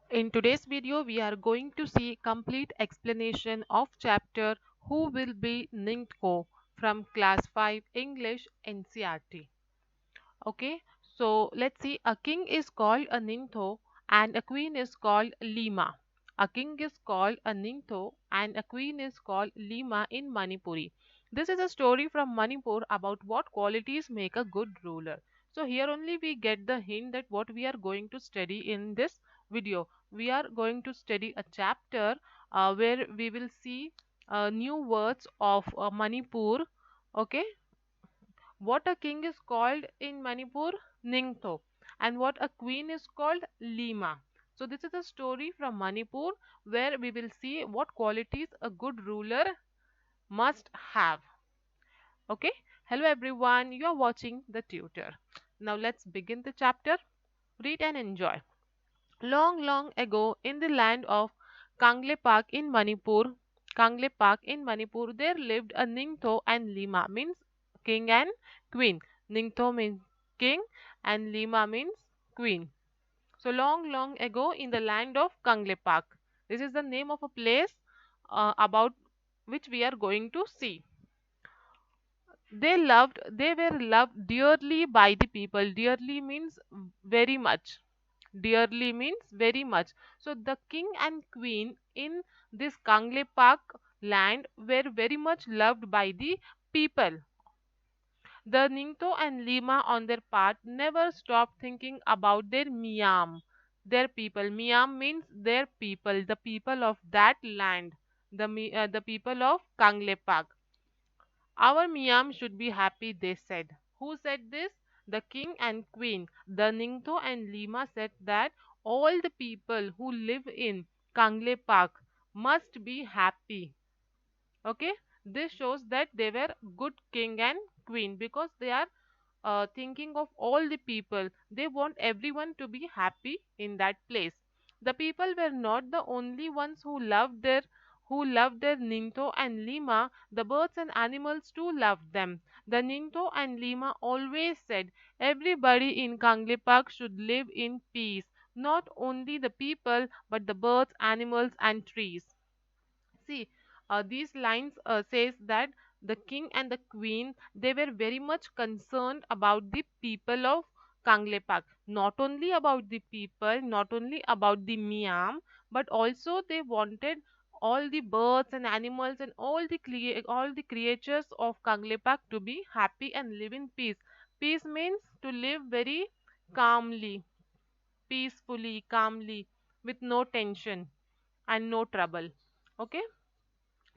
In today's video, we are going to see complete explanation of chapter Who Will Be Ningthou from Class 5 English NCRT. Okay, so let's see. A king is called a Ningthou and a queen is called Lima. A king is called a Ningthou and a queen is called Lima in Manipuri. This is a story from Manipur about what qualities make a good ruler. So here only we get the hint that what we are going to study in this video. We are going to study a chapter where we will see new words of Manipur. Okay, what a king is called in Manipur, Ningthou, and what a queen is called Lima. So this is a story from Manipur where we will see what qualities a good ruler must have. Okay, hello everyone, you are watching the tutor. Now let's begin the chapter. Read and enjoy. Long, long ago, in the land of Kangle Park in Manipur, there lived a Ningthou and Lima, means king and queen. Ningthou means king and Lima means queen. So long, long ago, in the land of Kangle Park. This is the name of a place about which we are going to see. They were loved dearly by the people. Dearly means very much. Dearly means very much. So the king and queen in this Kangle Park land were very much loved by the people. The Ningto and Lima on their part never stopped thinking about their Miam, their people. Miam means their people, the people of that land, the people of Kangle Park. Our Miam should be happy, they said. Who said this? The king and queen. The Ningtho and Lima said that all the people who live in Kangle Park must be happy. Okay, this shows that they were good king and queen because they are thinking of all the people. They want everyone to be happy in that place. The people were not the only ones who loved their Ninto and Lima. The birds and animals too loved them. The Ninto and Lima always said everybody in Kangle Park should live in peace. Not only the people, but the birds, animals, and trees. See, these lines says that the king and the queen they were very much concerned about the people of Kanglepak. Not only about the people, not only about the Miam, but also they wanted all the birds and animals and all the creatures of Kanglepak to be happy and live in peace. Peace means to live very calmly, peacefully, calmly, with no tension and no trouble. Okay.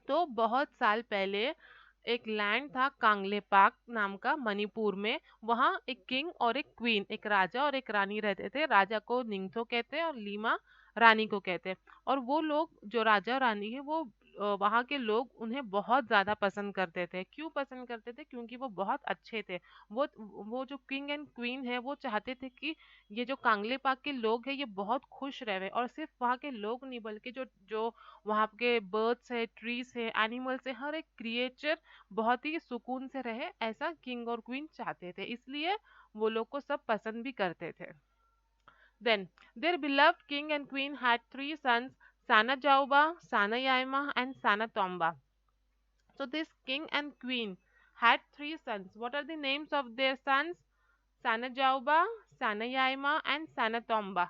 तो बहुत साल पहले एक land था कांगले पाक नाम का मणिपुर में। वहाँ एक किंग और एक क्वीन, एक राजा और एक रानी रहते थे। राजा को निंगथो कहते हैं और लीमा रानी को कहते हैं। और वो लोग जो राजा और रानी है वो वहाँ के लोग उन्हें बहुत ज़्यादा पसंद करते थे। क्यों पसंद करते थे? क्योंकि वो बहुत अच्छे थे। वो जो किंग एंड क्वीन है वो चाहते थे कि ये जो कांगले पाक के लोग हैं ये बहुत खुश रहे, और सिर्फ वहाँ के लोग नहीं बल्कि जो जो वहाँ के बर्ड्स है, ट्रीज है, एनिमल्स है, हर एक क्रिएचर बहुत ही सुकून से रहे, ऐसा किंग और क्वीन चाहते थे। इसलिए वो लोग को सब पसंद भी करते थे। Then their beloved king and queen had three sons, Sana Jauba, Sana Yaima, and Sana Tomba. So this king and queen had three sons. What are the names of their sons? Sana Jauba, Sana Yaima, and Sana Tomba.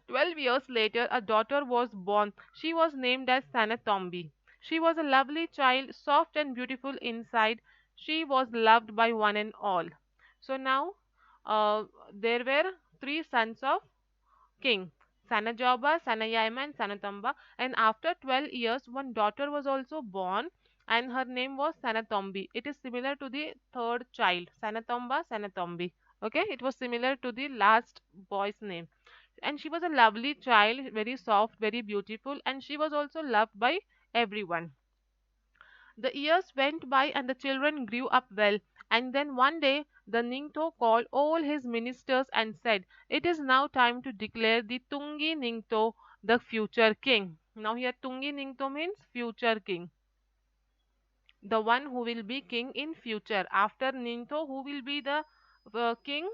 12 years later, a daughter was born. She was named as Sanatombi. She was a lovely child, soft and beautiful inside. She was loved by one and all. So now, there were three sons of king, Sanajoba, Sanayama, and Sanatamba. And after 12 years, one daughter was also born, and her name was Sanatombi. It is similar to the third child, Sanatomba, Sanatombi. Okay, it was similar to the last boy's name, and she was a lovely child, very soft, very beautiful, and she was also loved by everyone. The years went by and the children grew up well, and then one day the Ningto called all his ministers and said, "It is now time to declare the Tungi Ningto the future king." Now here Tungi Ningto means future king, the one who will be king in future. After Ningto, who will be the king?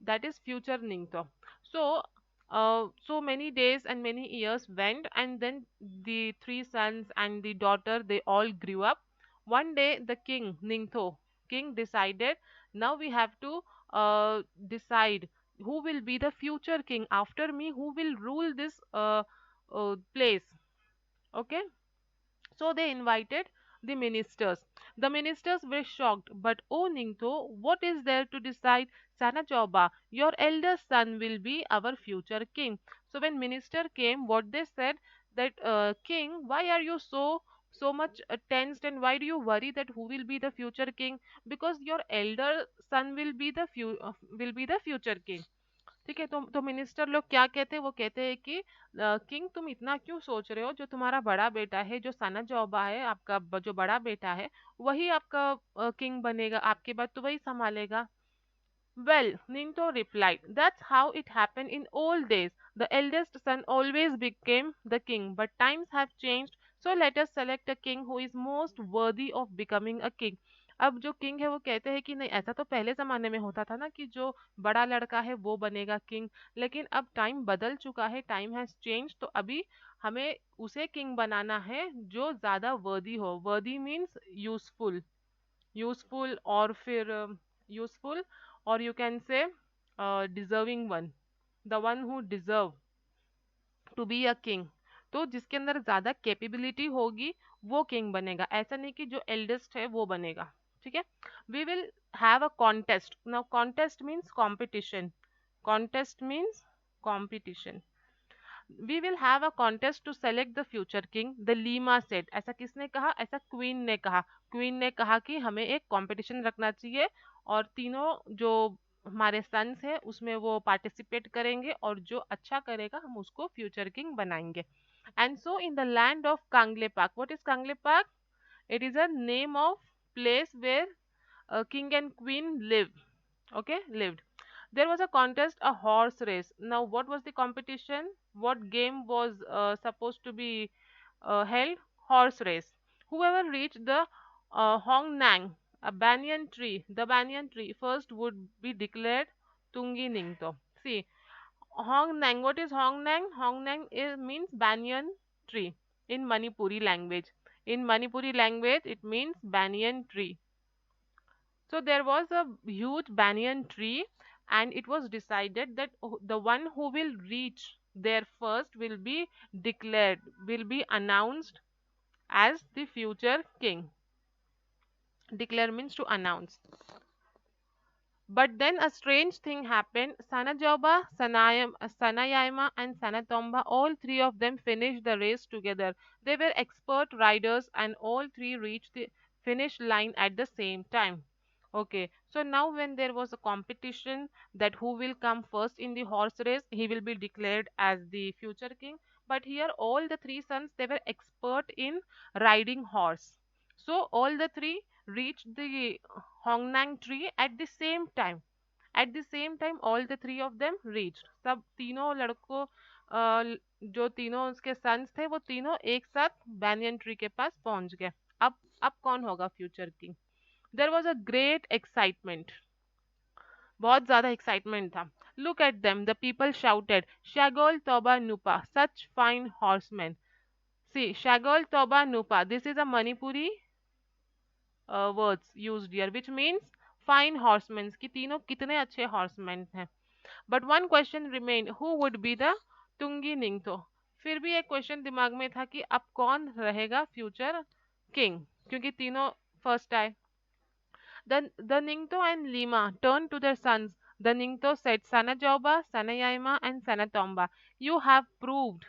That is future Ningto. So So many days and many years went, and then the three sons and the daughter, they all grew up. One day, the king, Ningthou, king decided, now we have to decide who will be the future king after me, who will rule this place. Okay, so they invited the ministers. The ministers were shocked, but oh Ningto, what is there to decide? Sanajoba, your eldest son will be our future king. So when minister came, what they said that king, why are you so much tensed, and why do you worry that who will be the future king? Because your elder son will be the future king. ठीक है, तो minister लोग क्या कहते हैं, वो कहते हैं कि किंग तुम इतना क्यों सोच रहे हो, जो तुम्हारा बड़ा बेटा है, जो सना जौबा है आपका, जो बड़ा बेटा है, वही आपका किंग बनेगा, आपके बाद तो वही संभालेगा. Well, Ninto replied, that's how it happened in old days. The eldest son always became the king, but times have changed, so let us select a king who is most worthy of becoming a king. अब जो king है वो कहते हैं कि नहीं, ऐसा तो पहले जमाने में होता था ना कि जो बड़ा लड़का है वो बनेगा किंग, लेकिन अब टाइम बदल चुका है, टाइम हैज चेंज, तो अभी हमें उसे किंग बनाना है जो ज्यादा वर्दी हो. वर्दी मीन्स यूजफुल, यूजफुल और फिर यूजफुल, और you can say deserving one, the one who deserve to be a king. तो जिसके अंदर ज्यादा कैपेबिलिटी होगी वो किंग बनेगा, ऐसा नहीं कि जो एल्डेस्ट है वो बनेगा. ठीक है, we will have a contest. Now contest means competition, contest means competition. We will have a contest to select the future king, the Lima said. ऐसा किसने कहा? ऐसा क्वीन ने कहा. क्वीन ने कहा कि हमें एक कंपटीशन रखना चाहिए, और तीनों जो हमारे सन्स हैं उसमें वो पार्टिसिपेट करेंगे, और जो अच्छा करेगा हम उसको फ्यूचर किंग बनाएंगे. And so in the land of Kangleipak, what is Kangle पाक? It is a name of place where king and queen live. Okay, lived. There was a contest, a horse race. Now, what was the competition? What game was supposed to be held? Horse race. Whoever reached the Hong Nang, a banyan tree, the banyan tree first would be declared Tungi Ningto. See, Hong Nang. What is Hong Nang? Hong Nang means banyan tree in Manipuri language. In Manipuri language, it means banyan tree. So there was a huge banyan tree, and it was decided that the one who will reach there first will be declared, will be announced as the future king. Declare means to announce. But then a strange thing happened. Sanajoba, Sanayama, and Sanatomba, all three of them finished the race together. They were expert riders, and all three reached the finish line at the same time. Okay, so now when there was a competition that who will come first in the horse race, he will be declared as the future king. But here, all the three sons, they were expert in riding horse. So all the three reached the Hongnang tree at the same time. At the same time, all the three of them reached. सब तीनों लड़कों जो तीनों उसके sons थे, वो तीनों एक साथ banyan tree के पास पहुंच गए. अब कौन होगा future king? There was a great excitement. बहुत ज्यादा excitement था. Look at them, the people shouted. Shagol Toba Nupa, such fine horsemen. See, Shagol Toba Nupa. This is a Manipuri words used here, which means fine horsemen. कि तीनों कितने अच्छे horsemen हैं. But one question remained, who would be the Tungi Ningto? फिर भी एक question दिमाग में था कि अब कौन रहेगा फ्यूचर किंग, क्योंकि तीनों फर्स्ट आए. The Ningto and Lima turned to their sons. The Ningto said, Sanajoba, Sanayaima, and Sanatomba, you have proved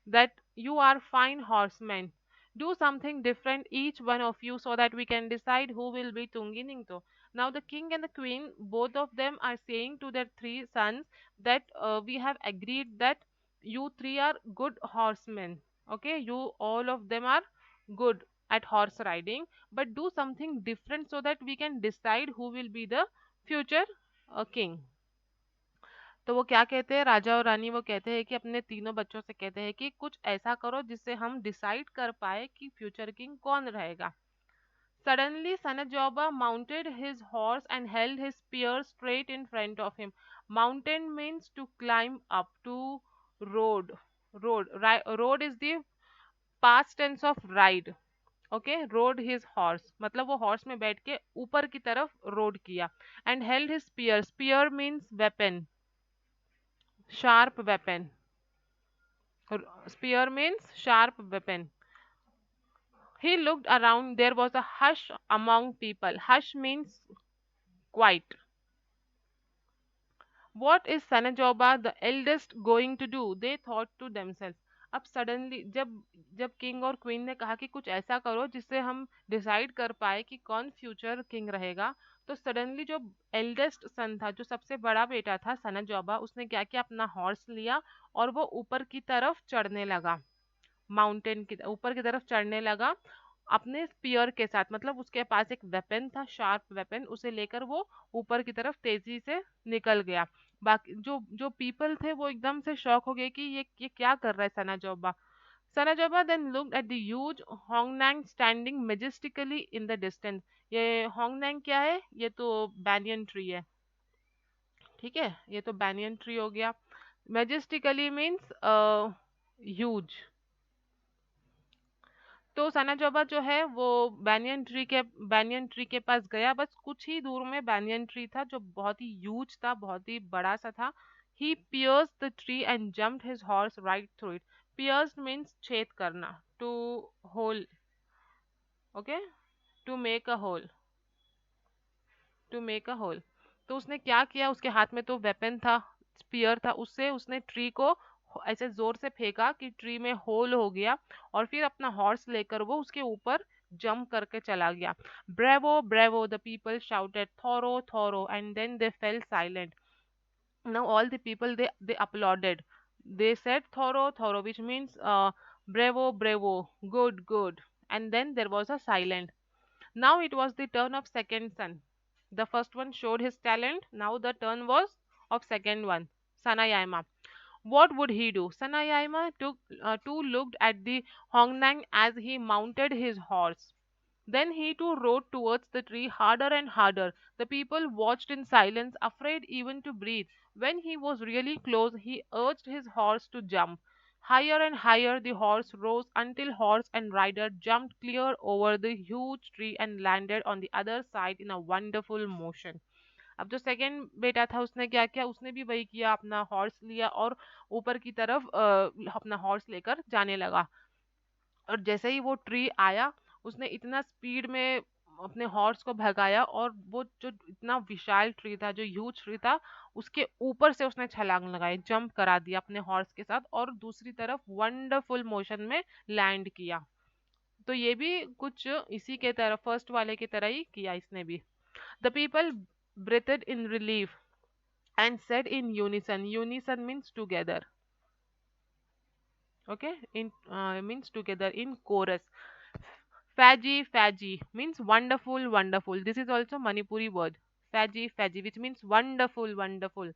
that you are fine horsemen. Do something different, each one of you, so that we can decide who will be Tungi Ningto. Now, the king and the queen, both of them are saying to their three sons that we have agreed that you three are good horsemen. Okay, you all of them are good at horse riding, but do something different so that we can decide who will be the future king. तो वो क्या कहते हैं, राजा और रानी वो कहते हैं कि अपने तीनों बच्चों से कहते हैं कि कुछ ऐसा करो जिससे हम डिसाइड कर पाए कि फ्यूचर किंग कौन रहेगा. Suddenly, Sanajoba mounted his horse and held his spear straight in front of him. Mountain means to climb up. To road, road is the past tense of ride. Okay, road his horse मतलब वो horse में बैठ के ऊपर की तरफ rode किया. And held his spear. Spear means weapon, sharp weapon. Spear means sharp weapon. He looked around. There was a hush among people. Hush means quiet. What is Sanajoba, the eldest, going to do? They thought to themselves. अब suddenly जब जब king और queen ने कहा कि कुछ ऐसा करो जिससे हम डिसाइड कर पाए कि कौन फ्यूचर किंग रहेगा, तो सडनली जो एल्डेस्ट सन था, जो सबसे बड़ा बेटा था सनाजोबा, उसने क्या किया, अपना हॉर्स लिया और वो ऊपर की तरफ चढ़ने लगा. माउंटेन की ऊपर की तरफ चढ़ने लगा अपने स्पीयर के साथ. मतलब उसके पास एक वेपन था, शार्प वेपन, उसे लेकर वो ऊपर की तरफ तेजी से निकल गया. बाकी जो जो पीपल थे वो एकदम से शॉक हो गए कि ये क्या कर रहा है सनाजोबा. सनाजोबा then looked at the huge hongnang standing majestically in the distance. ये hongnang क्या है? ये तो banyan ट्री है. ठीक है, ये तो banyan ट्री हो गया. majestically means huge. तो सनाजोबा जो है वो बैनियन ट्री के पास गया. बस कुछ ही दूर में बैनियन ट्री था जो बहुत ही ह्यूज था, बहुत ही बड़ा सा था. ही pierced the tree and jumped his horse right through it. pierced means छेद करना. To hole. Okay, to make a hole. To make a hole. तो उसने क्या किया, उसके हाथ में तो वेपन था, स्पीयर था, उससे उसने ट्री को ऐसे जोर से फेंका कि ट्री में होल हो गया. और फिर अपना हॉर्स लेकर वो उसके ऊपर जंप करके चला गया. Bravo bravo the people shouted. थोरो थोरो. And then they fell silent. Now all the people they applauded. They said thoro thoro, which means bravo bravo, good good. And then there was a silence. Now it was the turn of second son. The first one showed his talent. Now the turn was of second one, Sanayama. What would he do? Sanayama too looked at the Hongnang as he mounted his horse. Then he too rode towards the tree harder and harder. The people watched in silence, afraid even to breathe. When he was really close, he urged his horse to jump. Higher and higher the horse rose until horse and rider jumped clear over the huge tree and landed on the other side in a wonderful motion. अब जो second बेटा था उसने क्या किया, उसने भी वही किया, अपना हॉर्स लिया और ऊपर की तरफ अपना हॉर्स लेकर जाने लगा. और जैसे ही वो ट्री आया, उसने इतना स्पीड में अपने हॉर्स को भगाया और वो जो इतना विशाल ट्री था, जो ह्यूज ट्री था, उसके ऊपर से उसने छलांग लगाई, जंप करा दिया अपने हॉर्स के साथ और दूसरी तरफ वंडरफुल मोशन में लैंड किया. तो ये भी कुछ इसी के तरह, फर्स्ट वाले की तरह ही किया इसने भी. The people breathed in relief and said in unison. Unison means together. Okay, in means together in chorus. Faji Faji means wonderful wonderful. This is also Manipuri word. Faji Faji, which means wonderful wonderful.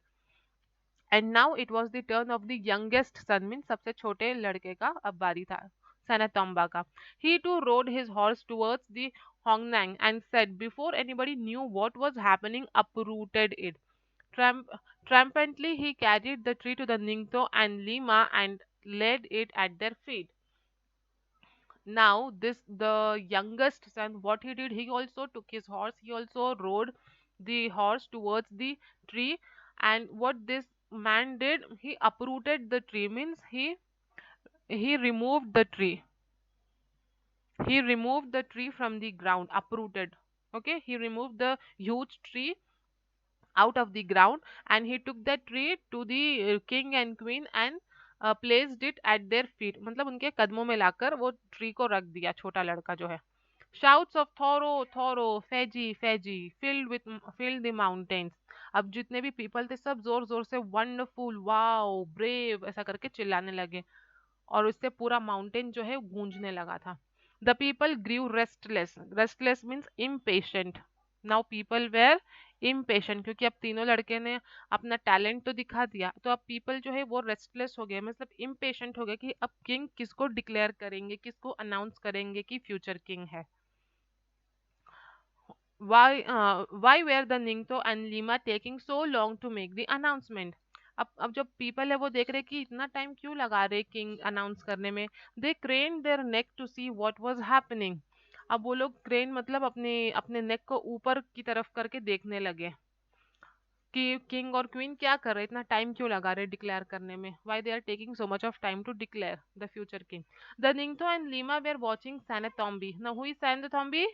And now it was the turn of the youngest son, means सबसे छोटे लड़के का अब बारी था, Sanatamba का. He too rode his horse towards the Hongnang and said, before anybody knew what was happening, uprooted it. Tramp- Triumphantly he carried the tree to the Ningthou and Lima and laid it at their feet. Now this the youngest son, what he did, he also took his horse, he also rode the horse towards the tree. And what this man did, he uprooted the tree, means he removed the tree. He removed the tree from the ground, uprooted. Okay, he removed the huge tree out of the ground and he took that tree to the king and queen and placed it at their feet. मतलब उनके कदमों में लाकर वो tree को रख दिया, छोटा लड़का जो है. Shouts of Thoro, Thoro, Feji, Feji filled the mountains. अब जितने भी पीपल थे सब जोर जोर से वंडरफुल, वाओ, ब्रेव ऐसा करके चिल्लाने लगे और उससे पूरा माउंटेन जो है गूंजने लगा था. The people grew restless. Restless means impatient. Now people were impatient, क्योंकि अब तीनों लड़के ने अपना टैलेंट तो दिखा दिया, तो अब पीपल जो है वो रेस्टलेस हो गए, मतलब इम्पेशेंट हो गए कि अब किंग किसको डिक्लेयर करेंगे, किसको अनाउंस करेंगे कि फ्यूचर किंग है. why were the Ningto and Lima taking so long to make the announcement? अब जब पीपल है वो देख रहे कि इतना टाइम क्यों लगा रहे किंग अनाउंस करने में. They crane their neck to see what was happening. अब वो लोग क्रेन मतलब अपने अपने नेक को ऊपर की तरफ करके देखने लगे कि किंग और क्वीन क्या कर रहे, इतना टाइम क्यों लगा रहे डिक्लेयर करने में. Why they are taking so much of time to declare the future king. The Ningthou and Leima were watching Sanatombi. Now who is Sanatombi?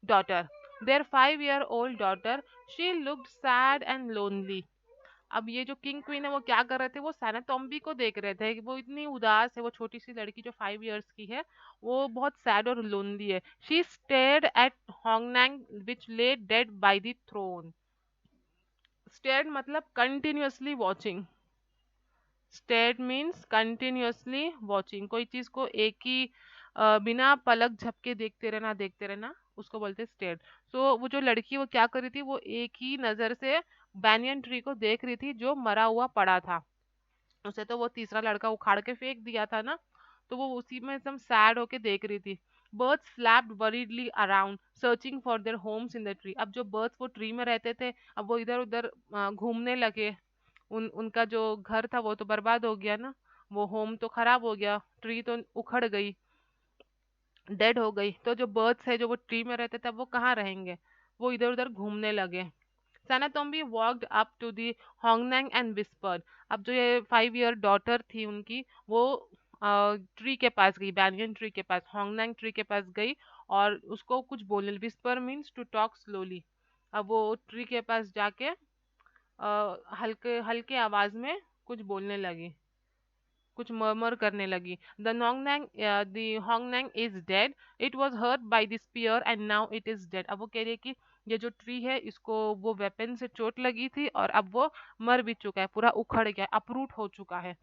Daughter. Their 5 year old daughter. She looked sad and lonely. अब ये जो king queen है वो क्या कर रहे थे, वो सैनाथॉम्बी को देख रहे थे कि वो इतनी उदास है, वो छोटी सी लड़की जो 5 years की है, वो बहुत सैड और लोनली है. She stared at Hongnang which lay dead by the throne. Stared मतलब continuously watching. Stared means continuously watching. कोई चीज को एक ही बिना पलक झपके देखते रहना उसको बोलते हैं स्टेयर्ड. सो वो जो लड़की वो क्या कर रही थी, वो एक ही नजर से बैनियन ट्री को देख रही थी जो मरा हुआ पड़ा था. उसे तो वो तीसरा लड़का उखाड़ के फेंक दिया था ना, तो वो उसी में एकदम सैड होके देख रही थी. Birds flapped worriedly around searching for their homes in the tree. अब जो बर्ड्स वो ट्री में रहते थे, अब वो इधर उधर घूमने लगे. उनका जो घर था वो तो बर्बाद हो गया ना, वो होम तो खराब हो गया, ट्री तो उखड़ गई, डेड हो गई. तो जो बर्ड्स है जो वो ट्री में रहते थे अब वो कहाँ रहेंगे, वो इधर उधर घूमने लगे. Sanatombi walked up to the Hongnang and whispered. अब जो ये 5 year डॉटर थी उनकी, वो ट्री के पास गई, बैनियन ट्री के पास, होंगनैंग ट्री के पास गई और उसको कुछ बोलने. Whisper means to talk slowly. अब वो ट्री के पास जाके हल्के हल्के आवाज में कुछ बोलने लगी, कुछ मर्मर करने लगी. The Hongnang is dead. It was hurt by the spear and now it is dead. अब वो कह रही है कि ये जो ट्री है इसको वो वेपन से चोट लगी थी और अब वो मर भी चुका है, पूरा उखड़ गया, अपरूट हो चुका है.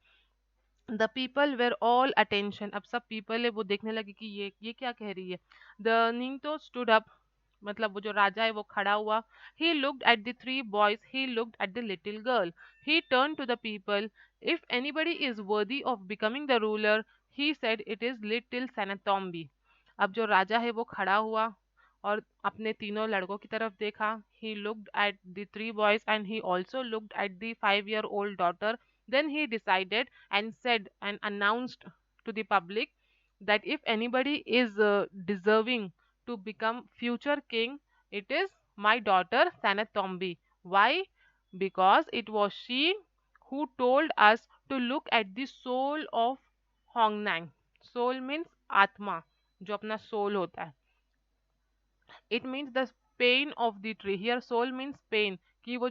The people were all attention. अब सब पीपल है वो देखने लगे कि ये क्या कह रही है. The Ningthou stood up. मतलब वो जो राजा है वो खड़ा हुआ. He looked at the three boys. He looked at the little girl. He turn to the people. If anybody is worthy of becoming the ruler, he said it is little Sanatombi. अब जो राजा है वो खड़ा हुआ और अपने तीनों लड़कों की तरफ देखा. ही looked at the three boys and he also looked at the 5 year old daughter. Then he decided and said and announced to the public that if anybody is deserving to become future king, it is my daughter Sanatombi. Why? Because it was she who told us to look at the soul of Hongnang. Soul means आत्मा, जो अपना soul होता है. It means the pain of the tree. Here soul means pain. कि वो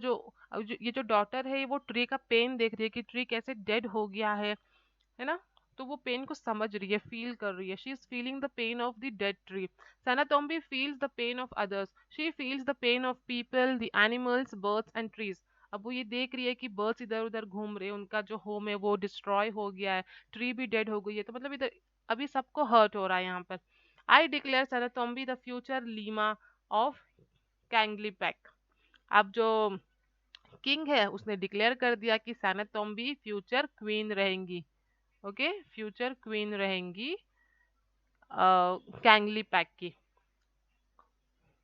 ये जो daughter है वो ट्री का पेन देख रही है कि ट्री कैसे डेड हो गया है ना. तो वो पेन को समझ रही है, फील कर रही है. She is feeling the pain of the dead tree. Sanatombi feels the pain of others. She feels the pain of people, the animals, birds and trees. अब वो ये देख रही है कि बर्ड्स इधर उधर घूम रहे हैं, उनका जो होम है वो डिस्ट्रॉय हो गया है, ट्री भी डेड हो गई है, तो मतलब इधर अभी सबको हर्ट हो रहा है यहाँ पर. I declare Sanatombi the future Leima of Kangleipak. अब जो किंग है उसने डिक्लेयर कर दिया कि सनातोम्बी फ्यूचर क्वीन रहेंगी. ओके, फ्यूचर क्वीन रहेंगी कैंगली पैक की.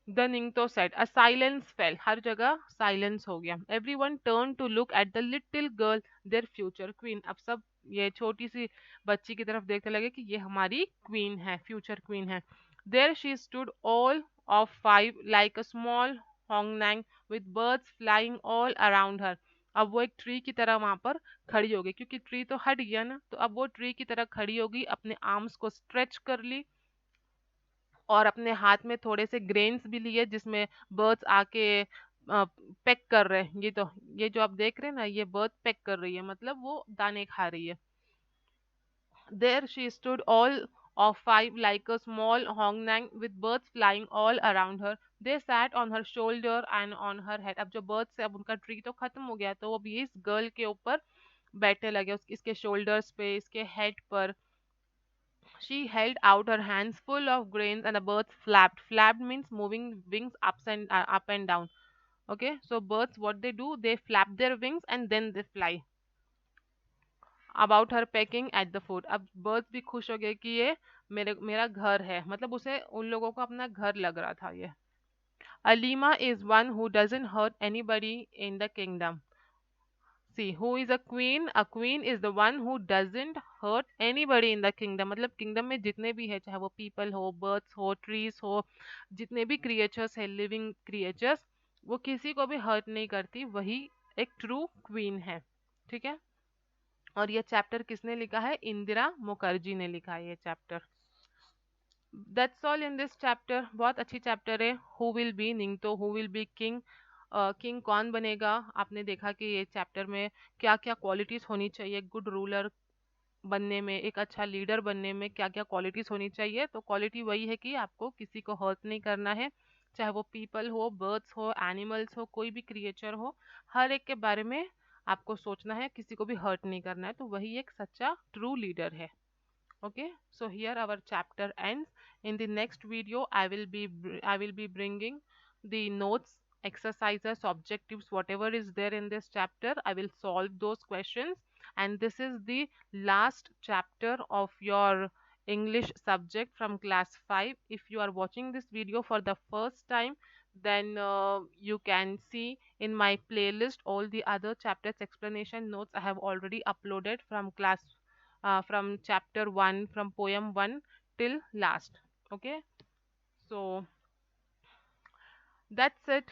The Ningthou said. A silence fell. हर जगह साइलेंस हो गया. Everyone turn to look at the little girl, their future queen. अब सब ये छोटी सी बच्ची की तरफ देखने लगे कि ये हमारी क्वीन है, फ्यूचर क्वीन है. There she stood all of 5 like a small Hongnang with birds flying all around her. अब वो एक ट्री की तरह वहां पर खड़ी हो गई, क्योंकि ट्री तो हट गया ना, तो अब वो ट्री की तरह खड़ी हो गई, अपने आर्म्स को स्ट्रेच कर ली और अपने हाथ में थोड़े से ग्रेन्स भी लिए जिसमें बर्ड्स आके पेक कर रहे हैं. ये जो आप देख रहे हैं ना, ये बर्ड पेक कर रही है, मतलब वो दाने खा रही है. There she stood all of 5 like a small hongnang with birds flying all around her. They sat on her shoulder and on her head. अब जो birds है, अब उनका ट्री तो खत्म हो गया, तो वो भी इस गर्ल के ऊपर बैठने लगे, इसके शोल्डर्स पे, इसके हेड पर. She held out her hands full of grains and the birds flapped. Flapped means moving wings up and down. Okay, so birds, what they do, they flap their wings and then they fly. About her pecking at the food. अब birds भी खुश हो गए कि ये मेरा घर है, मतलब उसे उन लोगों को अपना घर लग रहा था ये. Alima is one who doesn't hurt anybody in the kingdom. See, who is a queen? A queen is the one who doesn't hurt anybody in the kingdom. मतलब kingdom में जितने भी है, चाहे वो people हो, birds हो, trees हो, जितने भी creatures है, living creatures, वो किसी को भी hurt नहीं करती, वही एक true queen है. ठीक है. और ये चैप्टर किसने लिखा है? इंदिरा मुखर्जी ने लिखा है ये chapter. That's all in this chapter. बहुत अच्छी चैप्टर है. Who will be Ningthou, who will be king, king कौन बनेगा. आपने देखा कि ये चैप्टर में क्या क्या क्वालिटीज होनी चाहिए गुड रूलर बनने में, एक अच्छा लीडर बनने में क्या क्या क्वालिटीज होनी चाहिए. तो क्वालिटी वही है कि आपको किसी को हर्ट नहीं करना है, चाहे वो पीपल हो, बर्ड्स हो, एनिमल्स हो, कोई भी क्रिएचर हो, हर एक के बारे में आपको सोचना है, किसी को भी हर्ट नहीं करना है. तो वही एक सच्चा ट्रू लीडर है. Okay, so here our chapter ends. In the next video I will be bringing the notes, exercises, objectives, whatever is there in this chapter. I will solve those questions, and this is the last chapter of your English subject from class 5. If you are watching this video for the first time, then you can see in my playlist all the other chapters explanation notes I have already uploaded from class from chapter 1, from poem 1 till last. Okay, so that's it.